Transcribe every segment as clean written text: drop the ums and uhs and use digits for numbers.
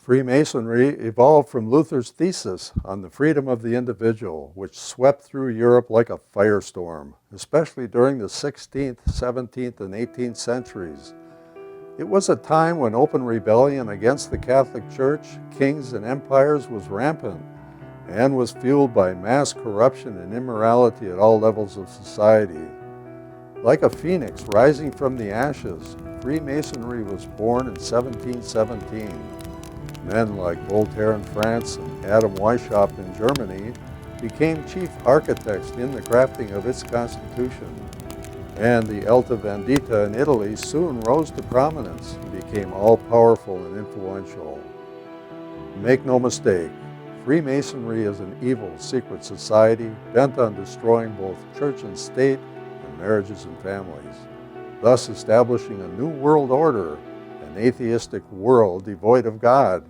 Freemasonry evolved from Luther's thesis on the freedom of the individual, which swept through Europe like a firestorm, especially during the 16th, 17th, and 18th centuries. It was a time when open rebellion against the Catholic Church, kings, and empires was rampant and was fueled by mass corruption and immorality at all levels of society. Like a phoenix rising from the ashes, Freemasonry was born in 1717. Men like Voltaire in France and Adam Weishaupt in Germany became chief architects in the crafting of its constitution. And the Alta Vendita in Italy soon rose to prominence and became all-powerful and influential. Make no mistake, Freemasonry is an evil secret society bent on destroying both church and state and marriages and families, thus establishing a new world order, an atheistic world devoid of God.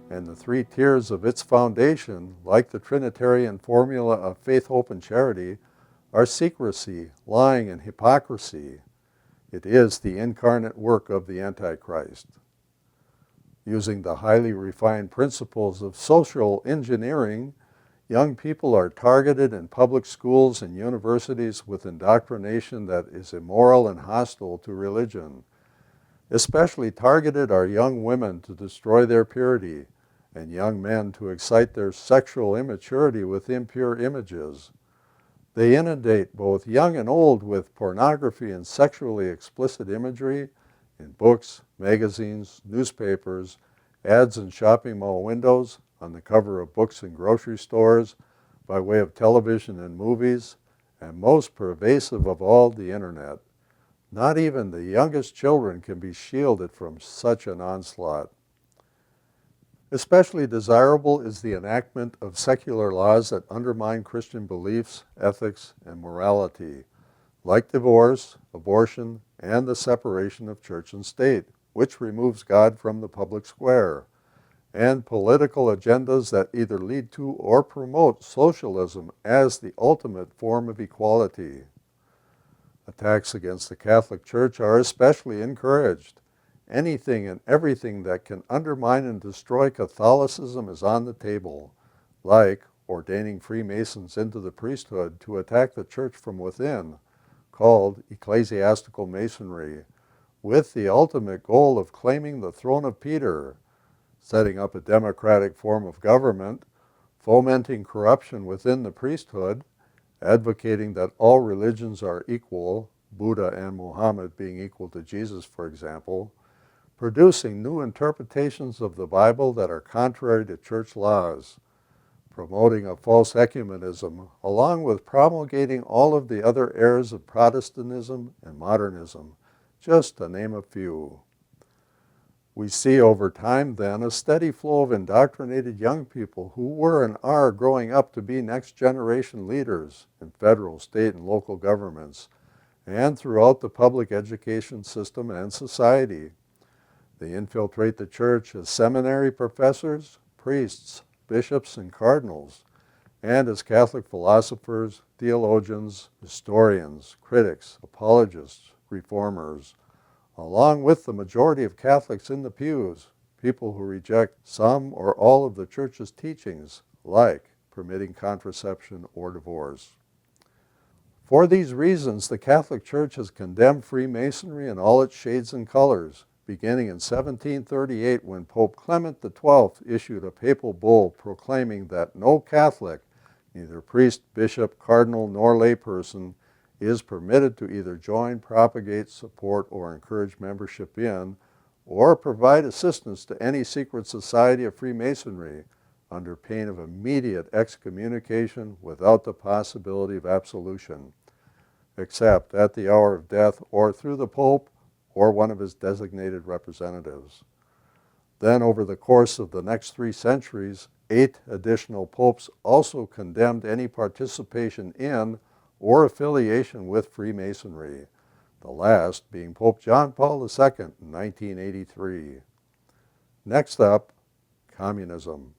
And the three tiers of its foundation, like the Trinitarian formula of faith, hope, and charity, are secrecy, lying, and hypocrisy. It is the incarnate work of the Antichrist. Using the highly refined principles of social engineering, young people are targeted in public schools and universities with indoctrination that is immoral and hostile to religion. Especially targeted are young women to destroy their purity, and young men to excite their sexual immaturity with impure images. They inundate both young and old with pornography and sexually explicit imagery in books, magazines, newspapers, ads in shopping mall windows, on the cover of books in grocery stores, by way of television and movies, and most pervasive of all, the internet. Not even the youngest children can be shielded from such an onslaught. Especially desirable is the enactment of secular laws that undermine Christian beliefs, ethics, and morality, like divorce, abortion, and the separation of church and state, which removes God from the public square, and political agendas that either lead to or promote socialism as the ultimate form of equality. Attacks against the Catholic Church are especially encouraged. Anything and everything that can undermine and destroy Catholicism is on the table, like ordaining Freemasons into the priesthood to attack the church from within, called ecclesiastical masonry, with the ultimate goal of claiming the throne of Peter, setting up a democratic form of government, fomenting corruption within the priesthood, advocating that all religions are equal, Buddha and Muhammad being equal to Jesus, for example, producing new interpretations of the Bible that are contrary to church laws, promoting a false ecumenism, along with promulgating all of the other errors of Protestantism and modernism, just to name a few. We see over time, then, a steady flow of indoctrinated young people who were and are growing up to be next-generation leaders in federal, state, and local governments, and throughout the public education system and society. They infiltrate the church as seminary professors, priests, bishops, and cardinals, and as Catholic philosophers, theologians, historians, critics, apologists, reformers, along with the majority of Catholics in the pews, people who reject some or all of the Church's teachings, like permitting contraception or divorce. For these reasons, the Catholic Church has condemned Freemasonry in all its shades and colors, beginning in 1738 when Pope Clement XII issued a papal bull proclaiming that no Catholic, neither priest, bishop, cardinal, nor layperson, is permitted to either join, propagate, support, or encourage membership in, or provide assistance to any secret society of Freemasonry under pain of immediate excommunication without the possibility of absolution, except at the hour of death or through the Pope or one of his designated representatives. Then, over the course of the next 3 centuries, 8 additional popes also condemned any participation in or affiliation with Freemasonry, the last being Pope John Paul II in 1983. Next up, communism.